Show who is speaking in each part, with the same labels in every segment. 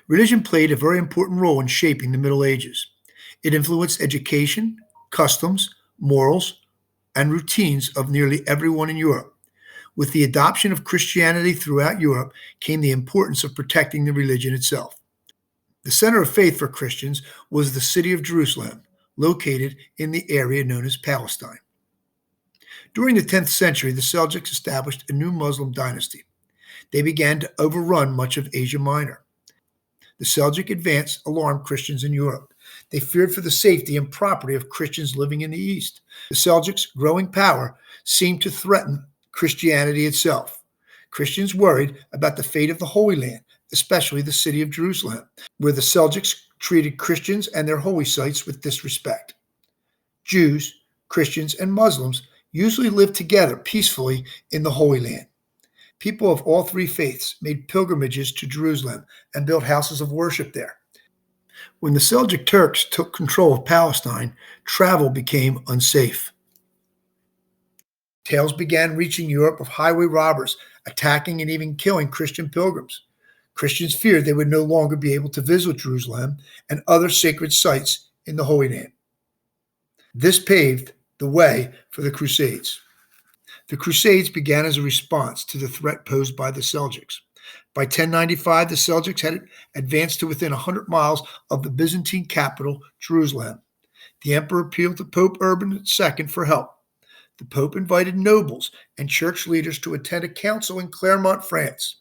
Speaker 1: Religion played a very important role in shaping the Middle Ages. It influenced education, customs, morals, and routines of nearly everyone in Europe. With the adoption of Christianity throughout Europe came the importance of protecting the religion itself. The center of faith for Christians was the city of Jerusalem, located in the area known as Palestine. During the 10th century, the Seljuks established a new Muslim dynasty. They began to overrun much of Asia Minor. The Seljuk advance alarmed Christians in Europe. They feared for the safety and property of Christians living in the East. The Seljuks' growing power seemed to threaten Christianity itself. Christians worried about the fate of the Holy Land, especially the city of Jerusalem, where the Seljuks treated Christians and their holy sites with disrespect. Jews, Christians, and Muslims usually lived together peacefully in the Holy Land. People of all three faiths made pilgrimages to Jerusalem and built houses of worship there. When the Seljuk Turks took control of Palestine, travel became unsafe. Tales began reaching Europe of highway robbers attacking and even killing Christian pilgrims. Christians feared they would no longer be able to visit Jerusalem and other sacred sites in the Holy Land. This paved the way for the Crusades. The Crusades began as a response to the threat posed by the Seljuks. By 1095, the Seljuks had advanced to within 100 miles of the Byzantine capital, Jerusalem. The emperor appealed to Pope Urban II for help. The Pope invited nobles and church leaders to attend a council in Clermont, France.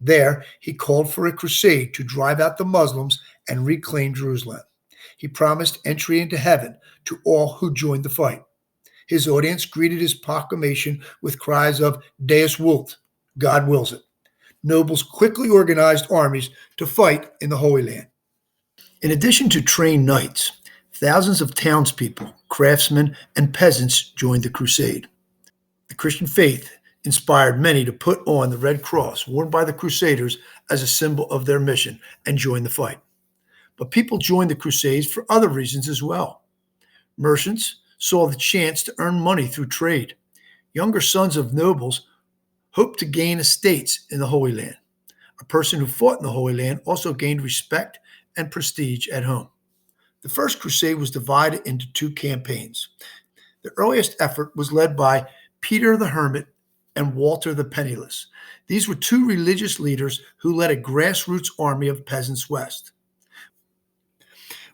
Speaker 1: There, he called for a crusade to drive out the Muslims and reclaim Jerusalem. He promised entry into heaven to all who joined the fight. His audience greeted his proclamation with cries of Deus vult, God wills it. Nobles quickly organized armies to fight in the Holy Land. In addition to trained knights, thousands of townspeople, craftsmen, and peasants joined the crusade. The Christian faith inspired many to put on the red cross worn by the Crusaders as a symbol of their mission and join the fight. But people joined the Crusades for other reasons as well. Merchants saw the chance to earn money through trade. Younger sons of nobles hoped to gain estates in the Holy Land. A person who fought in the Holy Land also gained respect and prestige at home. The First Crusade was divided into two campaigns. The earliest effort was led by Peter the Hermit and Walter the Penniless. These were two religious leaders who led a grassroots army of peasants west.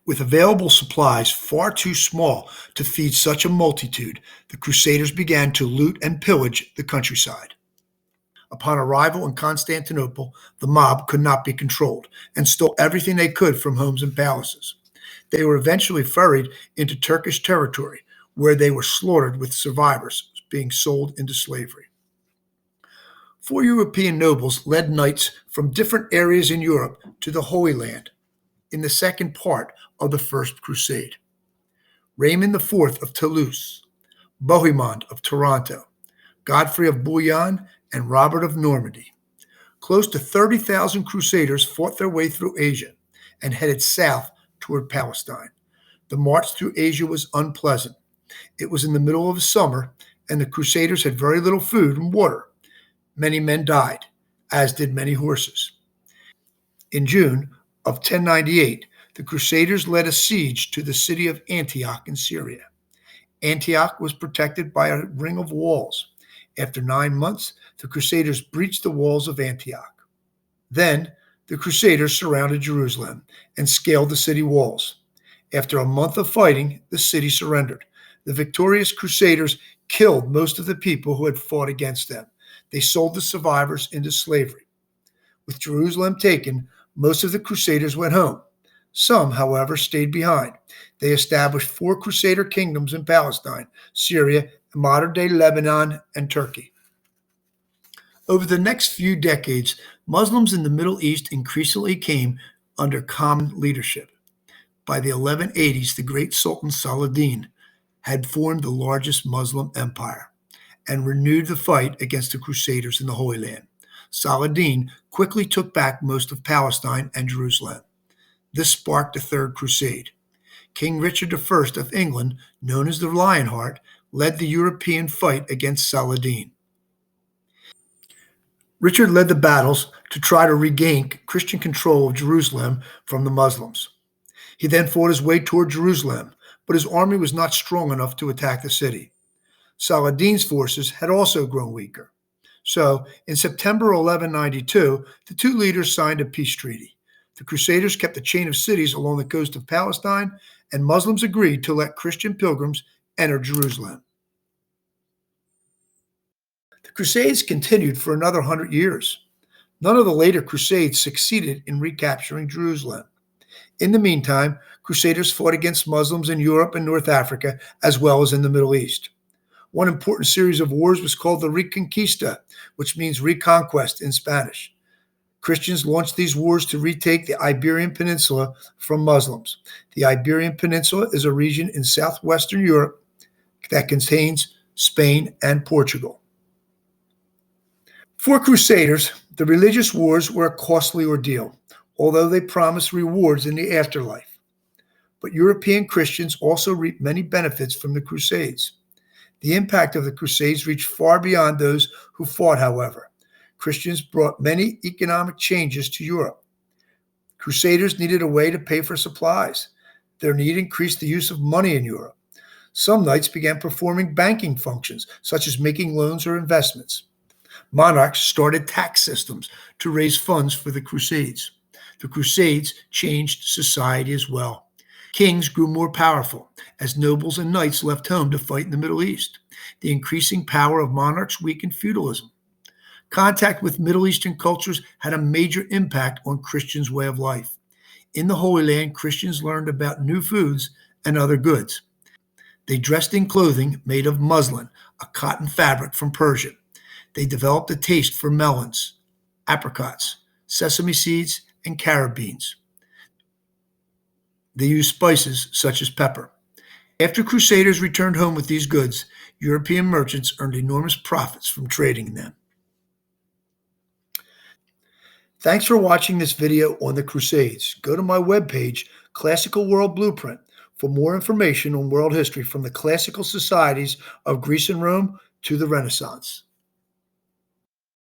Speaker 1: With available supplies far too small to feed such a multitude, the Crusaders began to loot and pillage the countryside. Upon arrival in Constantinople, the mob could not be controlled and stole everything they could from homes and palaces. They were eventually ferried into Turkish territory, where they were slaughtered with survivors being sold into slavery. 4 European nobles led knights from different areas in Europe to the Holy Land in the second part of the First Crusade. Raymond IV of Toulouse, Bohemond of Toronto, Godfrey of Bouillon, and Robert of Normandy. Close to 30,000 crusaders fought their way through Asia and headed south toward Palestine. The march through Asia was unpleasant. It was in the middle of summer, and the crusaders had very little food and water. Many men died, as did many horses. In June of 1098, the Crusaders led a siege to the city of Antioch in Syria. Antioch was protected by a ring of walls. After 9 months, the Crusaders breached the walls of Antioch. Then, the Crusaders surrounded Jerusalem and scaled the city walls. After a month of fighting, the city surrendered. The victorious Crusaders killed most of the people who had fought against them. They sold the survivors into slavery. With Jerusalem taken, most of the Crusaders went home. Some, however, stayed behind. They established 4 Crusader kingdoms in Palestine, Syria, modern-day Lebanon, and Turkey. Over the next few decades, Muslims in the Middle East increasingly came under common leadership. By the 1180s, the great Sultan Saladin had formed the largest Muslim empire and renewed the fight against the Crusaders in the Holy Land. Saladin quickly took back most of Palestine and Jerusalem. This sparked the Third Crusade. King Richard I of England, known as the Lionheart, led the European fight against Saladin. Richard led the battles to try to regain Christian control of Jerusalem from the Muslims. He then fought his way toward Jerusalem, but his army was not strong enough to attack the city. Saladin's forces had also grown weaker. So, in September 1192, the two leaders signed a peace treaty. The Crusaders kept a chain of cities along the coast of Palestine, and Muslims agreed to let Christian pilgrims enter Jerusalem. The Crusades continued for another 100 years. None of the later Crusades succeeded in recapturing Jerusalem. In the meantime, Crusaders fought against Muslims in Europe and North Africa, as well as in the Middle East. One important series of wars was called the Reconquista, which means reconquest in Spanish. Christians launched these wars to retake the Iberian Peninsula from Muslims. The Iberian Peninsula is a region in southwestern Europe that contains Spain and Portugal. For Crusaders, the religious wars were a costly ordeal, although they promised rewards in the afterlife. But European Christians also reaped many benefits from the Crusades. The impact of the Crusades reached far beyond those who fought, however. Christians brought many economic changes to Europe. Crusaders needed a way to pay for supplies. Their need increased the use of money in Europe. Some knights began performing banking functions, such as making loans or investments. Monarchs started tax systems to raise funds for the Crusades. The Crusades changed society as well. Kings grew more powerful as nobles and knights left home to fight in the Middle East. The increasing power of monarchs weakened feudalism. Contact with Middle Eastern cultures had a major impact on Christians' way of life. In the Holy Land, Christians learned about new foods and other goods. They dressed in clothing made of muslin, a cotton fabric from Persia. They developed a taste for melons, apricots, sesame seeds, and carrot beans. They used spices such as pepper. After Crusaders returned home with these goods, European merchants earned enormous profits from trading them. Thanks for watching this video on the Crusades. Go to my webpage, Classical World Blueprint, for more information on world history from the classical societies of Greece and Rome to the Renaissance.